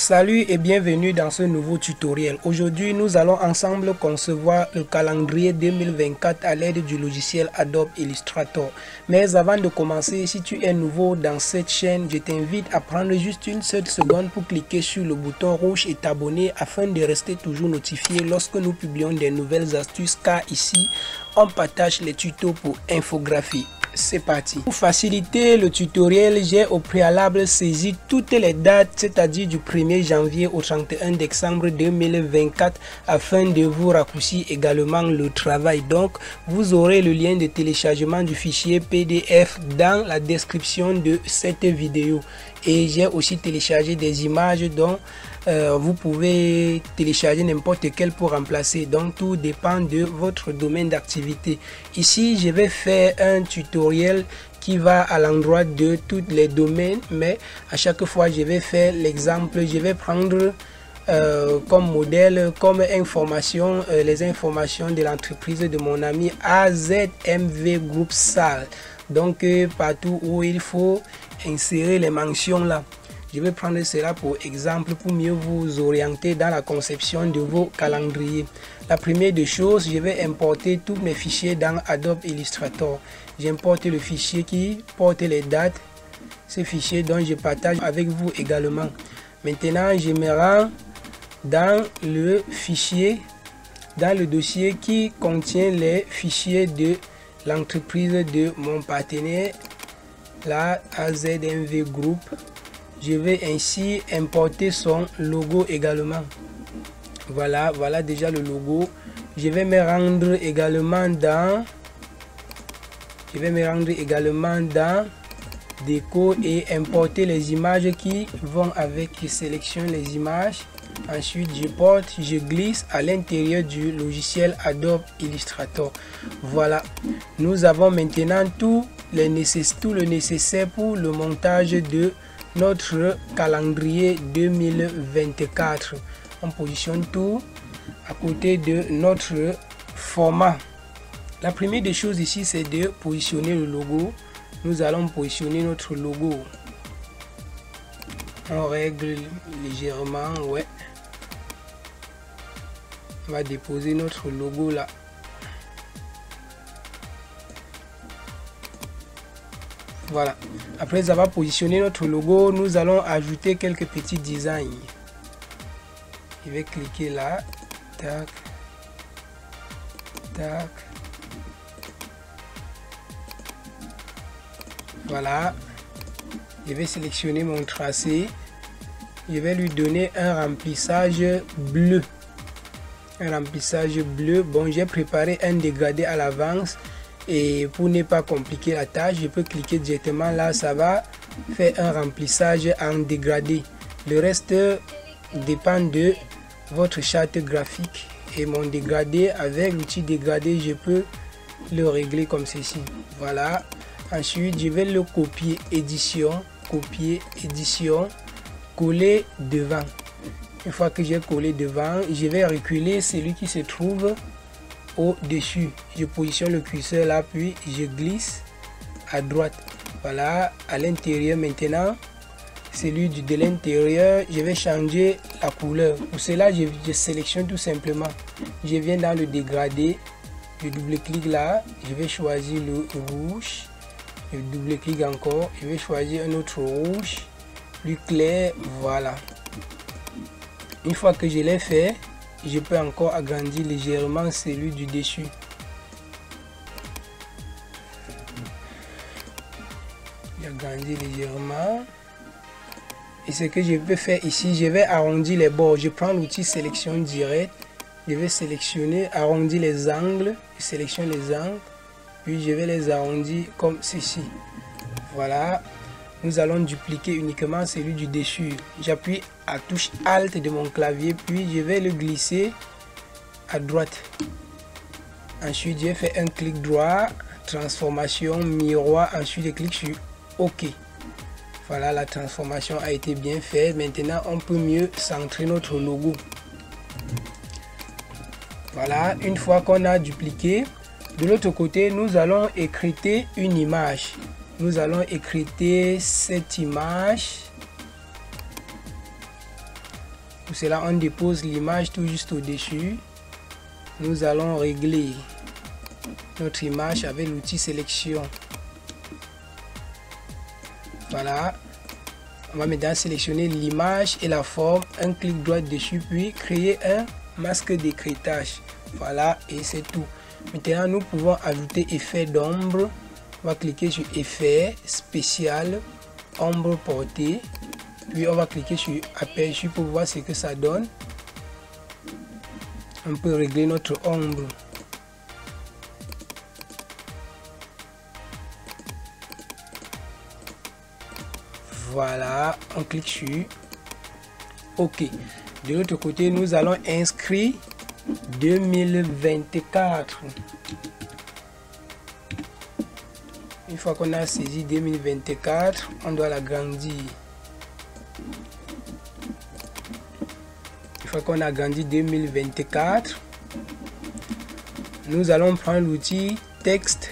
Salut et bienvenue dans ce nouveau tutoriel. Aujourd'hui, nous allons ensemble concevoir le calendrier 2024 à l'aide du logiciel Adobe Illustrator. Mais avant de commencer, si tu es nouveau dans cette chaîne, je t'invite à prendre juste une seule seconde pour cliquer sur le bouton rouge et t'abonner afin de rester toujours notifié lorsque nous publions des nouvelles astuces, car ici, on partage les tutos pour infographie. C'est parti. Pour faciliter le tutoriel, j'ai au préalable saisi toutes les dates, c'est-à-dire du 1er janvier au 31 décembre 2024 afin de vous raccourcir également le travail. Donc, vous aurez le lien de téléchargement du fichier PDF dans la description de cette vidéo. Et j'ai aussi téléchargé des images dont vous pouvez télécharger n'importe quelle pour remplacer. Donc tout dépend de votre domaine d'activité. Ici je vais faire un tutoriel qui va à l'endroit de tous les domaines, mais à chaque fois je vais faire l'exemple. Je vais prendre comme modèle, comme information, les informations de l'entreprise de mon ami AZMV Group Salle. Donc partout où il faut insérer les mentions là. Je vais prendre cela pour exemple pour mieux vous orienter dans la conception de vos calendriers. La première des choses, je vais importer tous mes fichiers dans Adobe Illustrator. J'importe le fichier qui porte les dates, ce fichier dont je partage avec vous également. Maintenant, je me rends dans le fichier, dans le dossier qui contient les fichiers de l'entreprise de mon partenaire, la AZMV Group. Je vais ainsi importer son logo également. Voilà déjà le logo. Je vais me rendre également dans déco et importer les images qui vont avec. Je sélectionne les images. Ensuite, je glisse à l'intérieur du logiciel Adobe Illustrator. Voilà, nous avons maintenant tout le nécessaire pour le montage de notre calendrier 2024. On positionne tout à côté de notre format. La première des choses ici, c'est de positionner le logo. Nous allons positionner notre logo. On règle légèrement, ouais. On va déposer notre logo là. Voilà. Après avoir positionné notre logo, nous allons ajouter quelques petits designs. Je vais cliquer là. Tac. Tac. Voilà. Je vais sélectionner mon tracé. Je vais lui donner un remplissage bleu. Un remplissage bleu. Bon, j'ai préparé un dégradé à l'avance. Et pour ne pas compliquer la tâche, je peux cliquer directement là, ça va faire un remplissage en dégradé. Le reste dépend de votre charte graphique. Et mon dégradé, avec l'outil dégradé, je peux le régler comme ceci. Voilà. Ensuite, je vais le copier, édition, coller devant. Une fois que j'ai collé devant, je vais reculer celui qui se trouve au-dessus. Je positionne le curseur là, puis je glisse à droite. Voilà, à l'intérieur maintenant, celui de l'intérieur, je vais changer la couleur. Pour cela, je sélectionne tout simplement. Je viens dans le dégradé, je double-clique là, je vais choisir le rouge, je double-clique encore, je vais choisir un autre rouge plus clair. Voilà. Une fois que je l'ai fait, je peux encore agrandir légèrement celui du dessus. J'agrandis légèrement. Et ce que je vais faire ici, je vais arrondir les bords. Je prends l'outil sélection directe. Je vais sélectionner, arrondir les angles. Je sélectionne les angles. Puis je vais les arrondir comme ceci. Voilà. Nous allons dupliquer uniquement celui du dessus. J'appuie à touche Alt de mon clavier, puis je vais le glisser à droite. Ensuite, j'ai fait un clic droit, transformation, miroir. Ensuite, je clique sur OK. Voilà, la transformation a été bien faite. Maintenant, on peut mieux centrer notre logo. Voilà, une fois qu'on a dupliqué, de l'autre côté, nous allons écrire une image. Nous allons écrire cette image Pour cela, on dépose l'image tout juste au-dessus. Nous allons régler notre image avec l'outil sélection. Voilà. On va maintenant sélectionner l'image et la forme. Un clic droit dessus, puis créer un masque d'écrêtage. Voilà, et c'est tout. Maintenant, nous pouvons ajouter effet d'ombre. On va cliquer sur effet spécial, ombre portée. Puis on va cliquer sur aperçu pour voir ce que ça donne. On peut régler notre ombre. Voilà, on clique sur OK. De l'autre côté, nous allons inscrire 2024. Une fois qu'on a saisi 2024, on doit l'agrandir. Une fois qu'on a agrandi 2024, nous allons prendre l'outil texte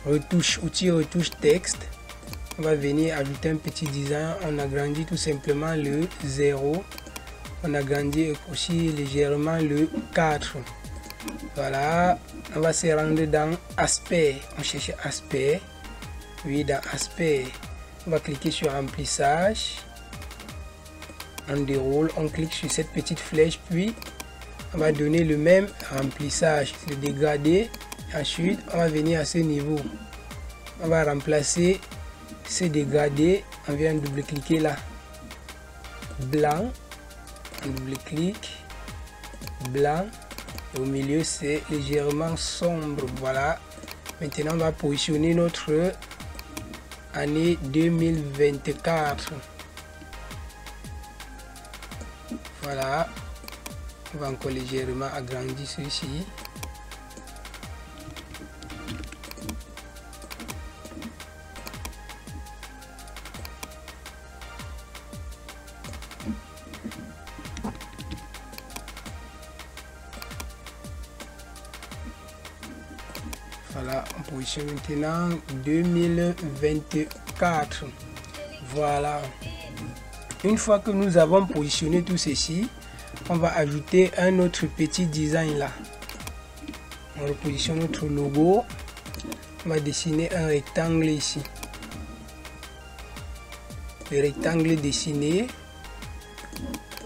retouche, outil retouche texte. On va venir ajouter un petit design. On agrandit tout simplement le 0. On agrandit aussi légèrement le 4. Voilà. On va se rendre dans aspect. On cherche aspect. Oui, dans aspect, on va cliquer sur remplissage. On déroule. On clique sur cette petite flèche. Puis, on va donner le même remplissage. Le dégradé. Ensuite, on va venir à ce niveau. On va remplacer ce dégradé. On vient double-cliquer là. Blanc. On double-clique. Blanc. Et au milieu, c'est légèrement sombre. Voilà. Maintenant, on va positionner notre année 2024. Voilà. On va encore légèrement agrandir ceci. Voilà, on positionne maintenant 2024. Voilà. Une fois que nous avons positionné tout ceci, on va ajouter un autre petit design là. On repositionne notre logo. On va dessiner un rectangle ici. Le rectangle dessiné.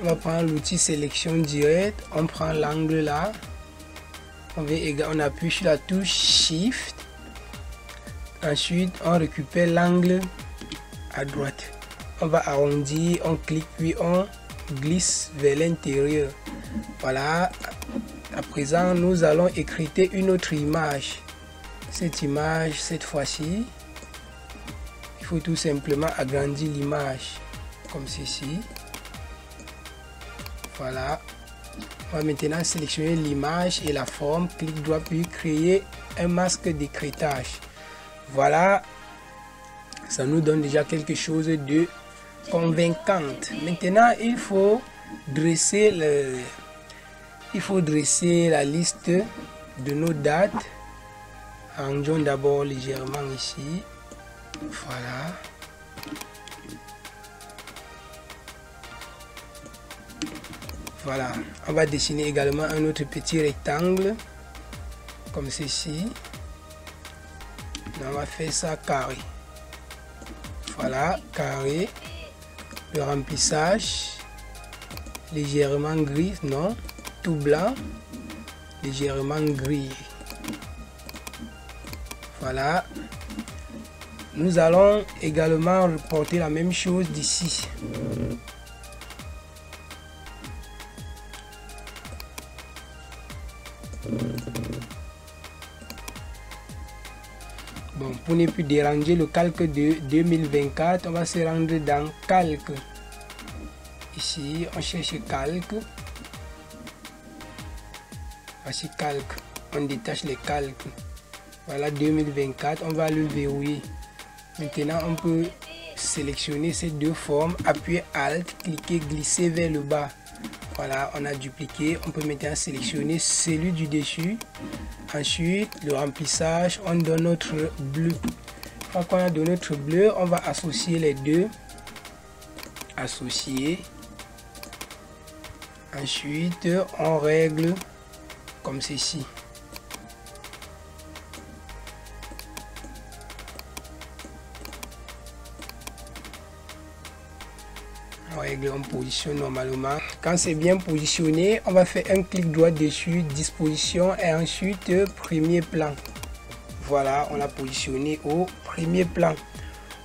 On va prendre l'outil sélection directe. On prend l'angle là. On appuie sur la touche Shift. Ensuite, on récupère l'angle à droite. On va arrondir, on clique, puis on glisse vers l'intérieur. Voilà. À présent, nous allons écrire une autre image. Cette image, cette fois-ci, il faut tout simplement agrandir l'image comme ceci. Voilà. On va maintenant sélectionner l'image et la forme, clic droit puis créer un masque d'écrêtage. Voilà, ça nous donne déjà quelque chose de convaincant. Maintenant, il faut dresser la liste de nos dates. Arrangeons d'abord légèrement ici. Voilà. Voilà, on va dessiner également un autre petit rectangle comme ceci. On va faire ça carré. Voilà, carré. Le remplissage légèrement gris, non, tout blanc, légèrement gris. Voilà. Nous allons également reporter la même chose d'ici. Bon, pour ne plus déranger le calque de 2024, on va se rendre dans calque. Ici, on cherche calque. Voici calque. On détache les calques. Voilà 2024, on va le verrouiller. Maintenant, on peut sélectionner ces deux formes, appuyer Alt, cliquer, glisser vers le bas. Voilà, on a dupliqué. On peut maintenant sélectionner celui du dessus. Ensuite, le remplissage, on donne notre bleu. Une fois qu'on a donné notre bleu, on va associer les deux. Associer. Ensuite, on règle comme ceci. On positionne normalement. Quand c'est bien positionné, on va faire un clic droit dessus, disposition, et ensuite premier plan. Voilà, on l'a positionné au premier plan.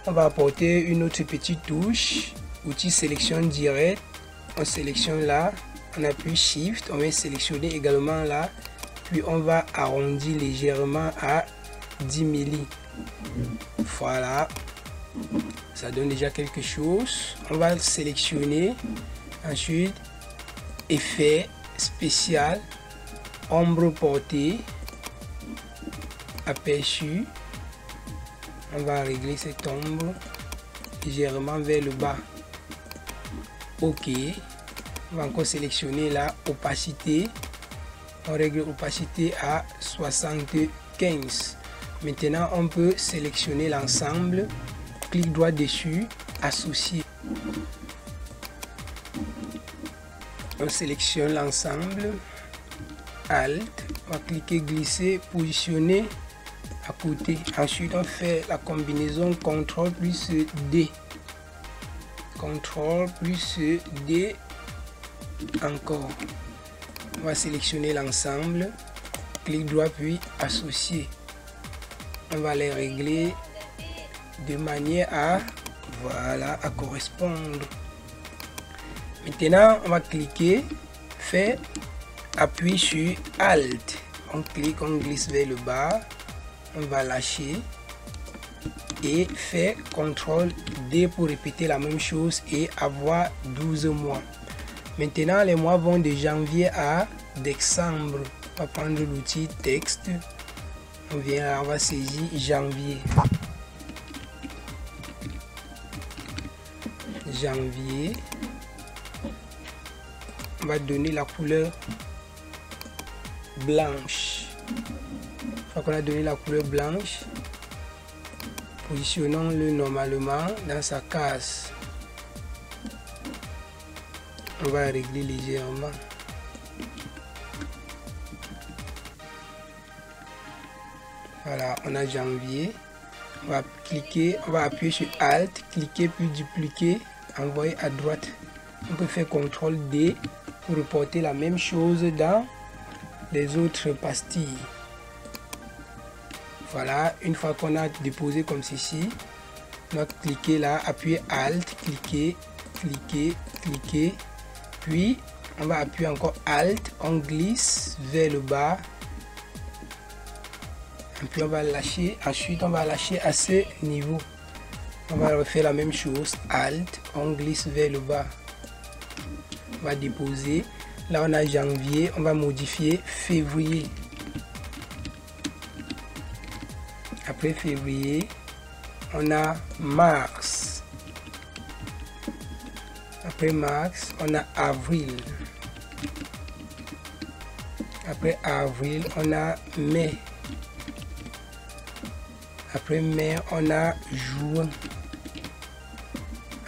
On va apporter une autre petite touche, outil sélection direct. On sélectionne là, on appuie Shift, on va sélectionner également là, puis on va arrondir légèrement à 10 milli. Voilà. Ça donne déjà quelque chose. On va sélectionner. Ensuite, effet spécial, ombre portée, aperçu. On va régler cette ombre légèrement vers le bas. OK. On va encore sélectionner la opacité. On règle l'opacité à 75. Maintenant, on peut sélectionner l'ensemble. Clic droit dessus, associer. On sélectionne l'ensemble, Alt, on va cliquer glisser, positionner à côté. Ensuite, on fait la combinaison CTRL plus D. CTRL plus D encore. On va sélectionner l'ensemble, clic droit puis associer. On va les régler de manière à, voilà, à correspondre. Maintenant, on va cliquer, faire, appuyer sur Alt. On clique, on glisse vers le bas, on va lâcher et faire CTRL D pour répéter la même chose et avoir 12 mois. Maintenant, les mois vont de janvier à décembre. On va prendre l'outil texte. On vient là, on va saisir janvier. Janvier, on va donner la couleur blanche. Une fois qu'on a donné la couleur blanche, positionnons-le normalement dans sa case. On va régler légèrement. Voilà, on a janvier. On va cliquer, on va appuyer sur Alt, cliquer puis dupliquer, envoyer à droite. On peut faire CTRL D pour reporter la même chose dans les autres pastilles. Voilà, une fois qu'on a déposé comme ceci, on va cliquer là, appuyer Alt, cliquer, cliquer, cliquer, puis on va appuyer encore Alt, on glisse vers le bas. Et puis on va lâcher, ensuite on va lâcher à ce niveau. On va refaire la même chose, Alt, on glisse vers le bas. On va déposer. Là on a janvier, on va modifier février. Après février, on a mars. Après mars, on a avril. Après avril, on a mai. Après mai, on a juin.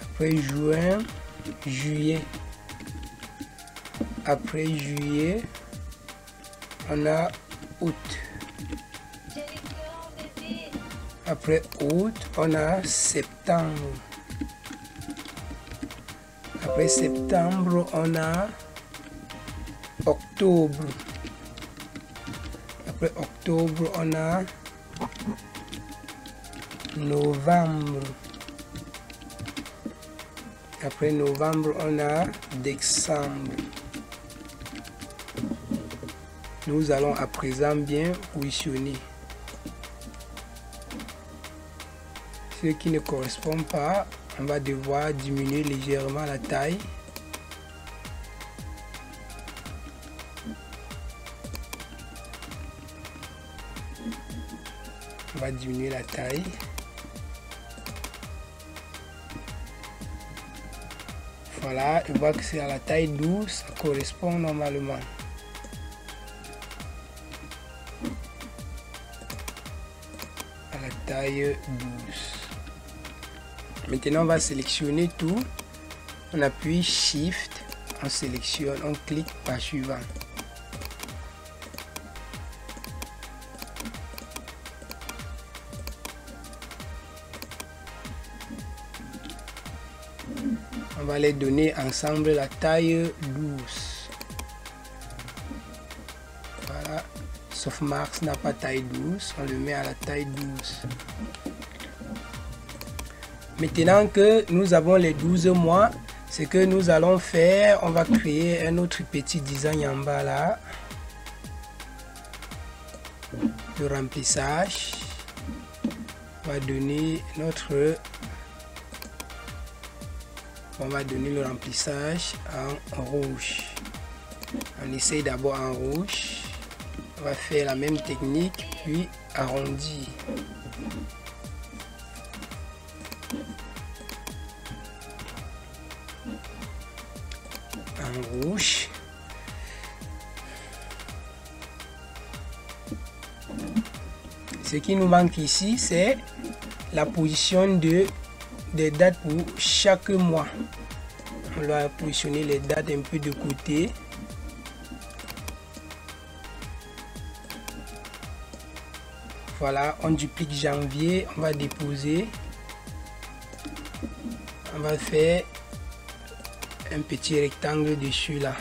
Après juin, juillet. Après juillet, on a août. Après août, on a septembre. Après septembre, on a octobre. Après octobre, on a novembre. Après novembre, on a décembre. Nous allons à présent bien positionner. Ce qui ne correspond pas, on va devoir diminuer légèrement la taille. On va diminuer la taille. Voilà, je vois que c'est à la taille 12, ça correspond normalement. À la taille 12. Maintenant, on va sélectionner tout. On appuie Shift, on sélectionne, on clique page suivante. On va les donner ensemble la taille 12. Voilà, sauf Mars n'a pas taille 12, on le met à la taille 12. Maintenant que nous avons les 12 mois, ce que nous allons faire, on va créer un autre petit design en bas là. Le remplissage. On va donner notre... On va donner le remplissage en rouge. On essaye d'abord en rouge. On va faire la même technique, puis arrondir. En rouge. Ce qui nous manque ici, c'est la position des dates pour chaque mois. On va positionner les dates un peu de côté. Voilà, on duplique janvier, on va déposer. On va faire un petit rectangle dessus là.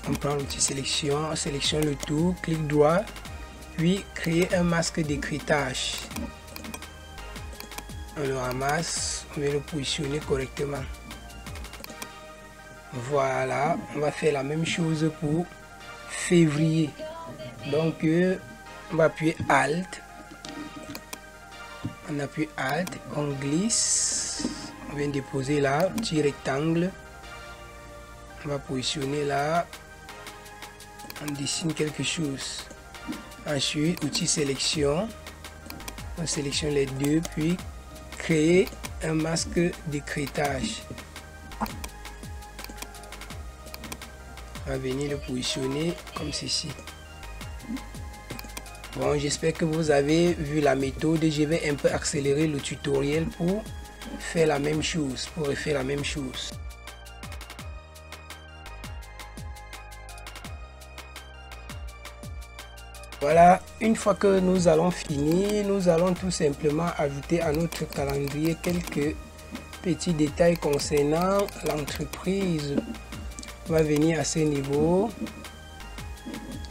On prend l'outil sélection, on sélectionne le tout, clic droit, puis créer un masque d'écritage. On le ramasse, on va le positionner correctement. Voilà, on va faire la même chose pour février. Donc on va appuyer Alt, on appuie Alt, on glisse, on vient déposer là, petit rectangle, on va positionner là, on dessine quelque chose. Ensuite, outil sélection, on sélectionne les deux, puis créer un masque d'écritage. On va venir le positionner comme ceci. Bon, j'espère que vous avez vu la méthode. Je vais un peu accélérer le tutoriel pour faire la même chose, pour refaire la même chose. Voilà, une fois que nous allons finir, nous allons tout simplement ajouter à notre calendrier quelques petits détails concernant l'entreprise. On va venir à ce niveau,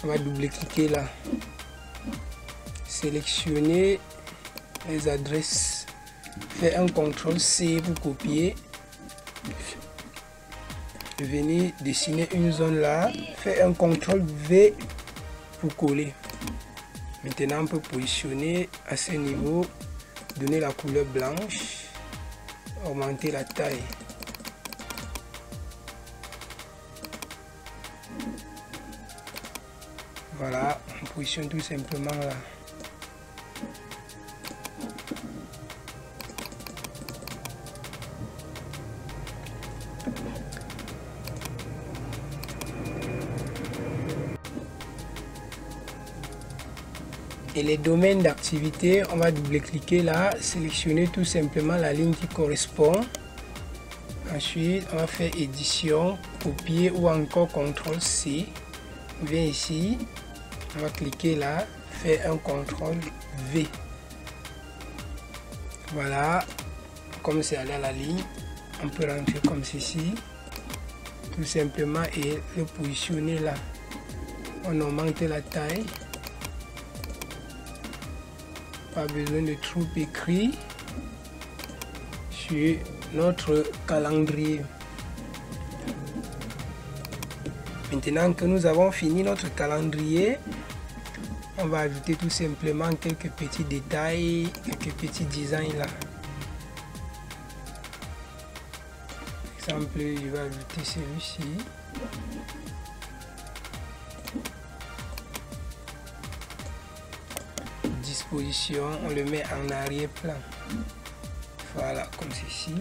on va double-cliquer là, sélectionner les adresses, faire un CTRL-C pour copier, venir dessiner une zone là, faire un CTRL-V pour coller. Maintenant on peut positionner à ce niveau, donner la couleur blanche, augmenter la taille. Voilà, on positionne tout simplement là. Et les domaines d'activité, on va double-cliquer là, sélectionner tout simplement la ligne qui correspond. Ensuite, on va faire édition, copier ou encore CTRL-C. On vient ici, on va cliquer là, faire un CTRL-V. Voilà, comme c'est allé à la ligne, on peut rentrer comme ceci, tout simplement, et le positionner là. On augmente la taille. Pas besoin de trop écrit sur notre calendrier. Maintenant que nous avons fini notre calendrier, on va ajouter tout simplement quelques petits détails, quelques petits designs là. Par exemple, je vais ajouter celui-ci. Disposition, on le met en arrière-plan. Voilà, comme ceci.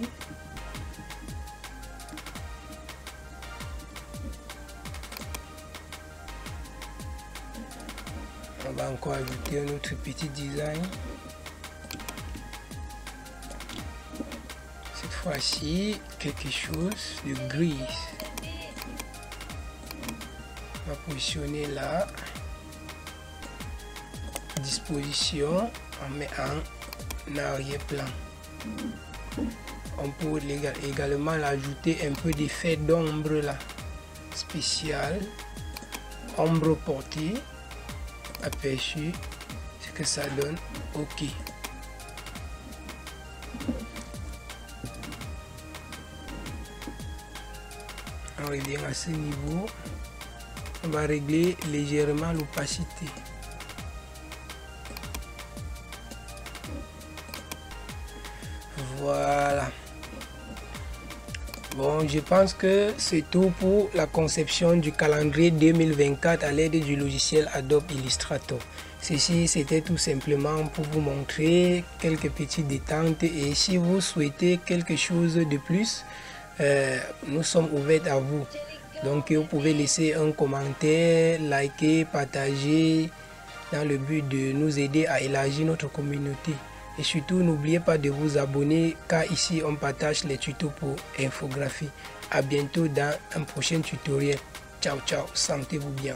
On va encore ajouter un autre petit design. Cette fois-ci quelque chose de gris. On va positionner là. Disposition, on met en arrière-plan. On peut également ajouter un peu d'effet d'ombre là, spécial, ombre portée, aperçu, ce que ça donne. Ok. On revient à ce niveau. On va régler légèrement l'opacité. Voilà. Bon, je pense que c'est tout pour la conception du calendrier 2024 à l'aide du logiciel Adobe Illustrator. Ceci, c'était tout simplement pour vous montrer quelques petits détentes, et si vous souhaitez quelque chose de plus, nous sommes ouverts à vous. Donc, vous pouvez laisser un commentaire, liker, partager dans le but de nous aider à élargir notre communauté. Et surtout, n'oubliez pas de vous abonner, car ici, on partage les tutos pour infographie. À bientôt dans un prochain tutoriel. Ciao, ciao, sentez-vous bien.